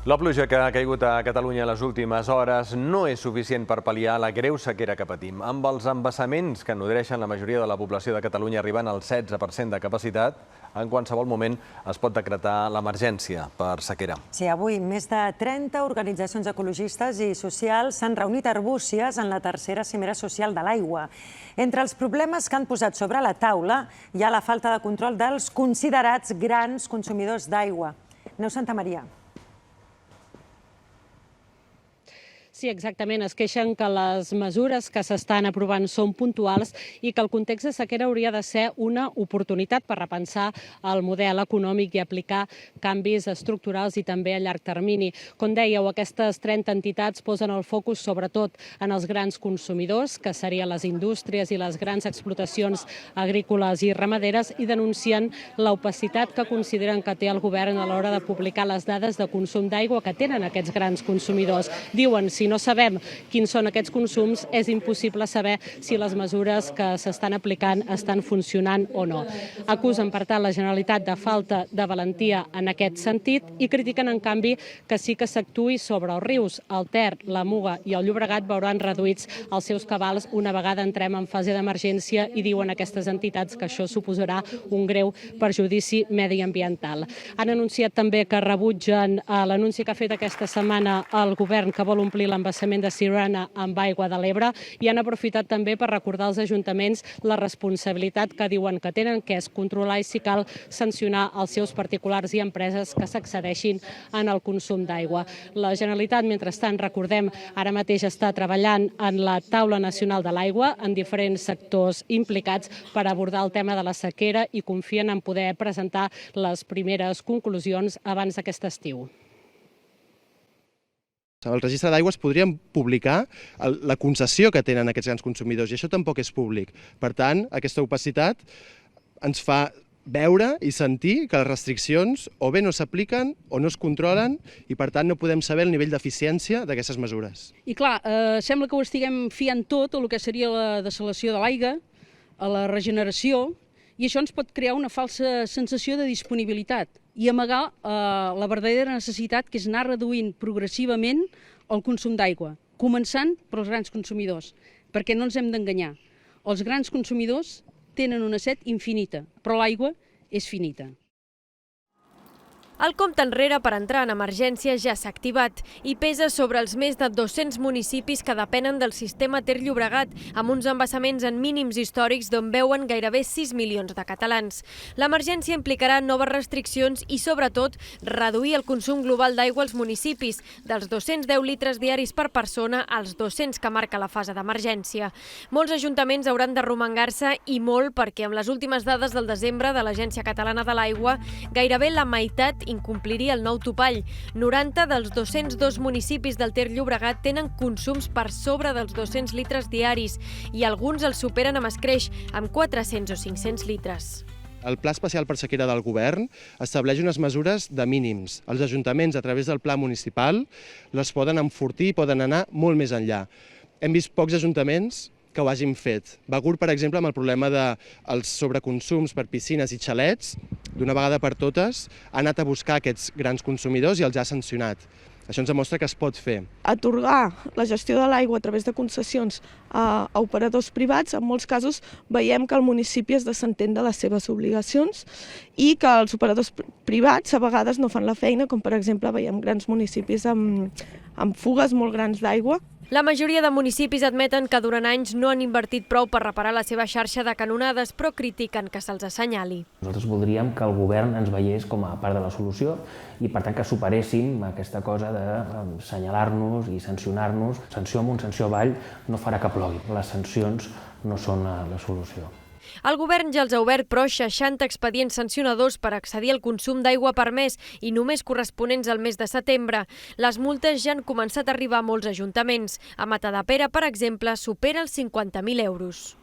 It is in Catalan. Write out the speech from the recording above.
La pluja que ha caigut a Catalunya les últimes hores no és suficient per pal·liar la greu sequera que patim. Amb els embassaments que nodreixen la majoria de la població de Catalunya arribant al 16% de capacitat, en qualsevol moment es pot decretar l'emergència per sequera. Sí, avui més de 30 organitzacions ecologistes i socials s'han reunit a Arbúcies en la tercera cimera social de l'aigua. Entre els problemes que han posat sobre la taula hi ha la falta de control dels considerats grans consumidors d'aigua. Neus Santamaria. Sí, exactament. Es queixen que les mesures que s'estan aprovant són puntuals i que el context de sequera hauria de ser una oportunitat per repensar el model econòmic i aplicar canvis estructurals i també a llarg termini. Com dèieu, aquestes 30 entitats posen el focus sobretot en els grans consumidors, que serien les indústries i les grans explotacions agrícoles i ramaderes, i denuncien l'opacitat que consideren que té el govern a l'hora de publicar les dades de consum d'aigua que tenen aquests grans consumidors. Diuen, si no sabem quins són aquests consums, és impossible saber si les mesures que s'estan aplicant estan funcionant o no. Acusen, per tant, la Generalitat de falta de valentia en aquest sentit i critiquen, en canvi, que sí que s'actuï sobre els rius. El Ter, la Muga i el Llobregat veuran reduïts els seus cabals una vegada entrem en fase d'emergència i diuen aquestes entitats que això suposarà un greu perjudici mediambiental. Han anunciat també que rebutgen l'anunci que ha fet aquesta setmana el govern que vol omplir l'embassament de Siurana amb aigua de l'Ebre i han aprofitat també per recordar als ajuntaments la responsabilitat que diuen que tenen, que és controlar i, si cal, sancionar els seus particulars i empreses que s'excedeixin en el consum d'aigua. La Generalitat, mentrestant, recordem, ara mateix està treballant en la Taula Nacional de l'Aigua en diferents sectors implicats per abordar el tema de la sequera i confien en poder presentar les primeres conclusions abans d'aquest estiu. Al registre d'aigües podríem publicar la concessió que tenen aquests grans consumidors i això tampoc és públic. Per tant, aquesta opacitat ens fa veure i sentir que les restriccions o bé no s'apliquen o no es controlen i per tant no podem saber el nivell d'eficiència d'aquestes mesures. I clar, sembla que ho estiguem fiant tot a el que seria la dessalació de l'aigua, a la regeneració, i això ens pot crear una falsa sensació de disponibilitat i amagar la verdadera necessitat, que és anar reduint progressivament el consum d'aigua, començant pels grans consumidors, perquè no ens hem d'enganyar. Els grans consumidors tenen una set infinita, però l'aigua és finita. El compte enrere per entrar en emergència ja s'ha activat i pesa sobre els més de 200 municipis que depenen del sistema Ter-Llobregat, amb uns embassaments en mínims històrics d'on veuen gairebé 6 milions de catalans. L'emergència implicarà noves restriccions i, sobretot, reduir el consum global d'aigua als municipis, dels 210 litres diaris per persona als 200 que marca la fase d'emergència. Molts ajuntaments hauran de romangar-se i molt perquè, amb les últimes dades del desembre de l'Agència Catalana de l'Aigua, gairebé la meitat incompliria el nou topall. 90 dels 202 municipis del Ter-Llobregat tenen consums per sobre dels 200 litres diaris i alguns els superen amb escreix, amb 400 o 500 litres. El Pla Especial per Sequera del Govern estableix unes mesures de mínims. Els ajuntaments, a través del Pla Municipal, les poden enfortir i poden anar molt més enllà. Hem vist pocs ajuntaments que ho hagin fet. Begur, per exemple, amb el problema dels sobreconsums per piscines i xalets, d'una vegada per totes, ha anat a buscar aquests grans consumidors i els ha sancionat. Això ens demostra que es pot fer. Atorgar la gestió de l'aigua a través de concessions a operadors privats, en molts casos veiem que el municipi es desentén de les seves obligacions i que els operadors privats a vegades no fan la feina, com per exemple veiem grans municipis amb fugues molt grans d'aigua. La majoria de municipis admeten que durant anys no han invertit prou per reparar la seva xarxa de canonades, però critiquen que se'ls assenyali. Nosaltres voldríem que el govern ens veiés com a part de la solució i, per tant, que superéssim aquesta cosa d'assenyalar-nos i sancionar-nos. Sanció amunt, sanció avall no farà que plogui. Les sancions no són la solució. El govern ja els ha obert, però, 60 expedients sancionadors per accedir al consum d'aigua permès i només corresponents al mes de setembre. Les multes ja han començat a arribar a molts ajuntaments. A Matadepera, per exemple, supera els 50.000 euros.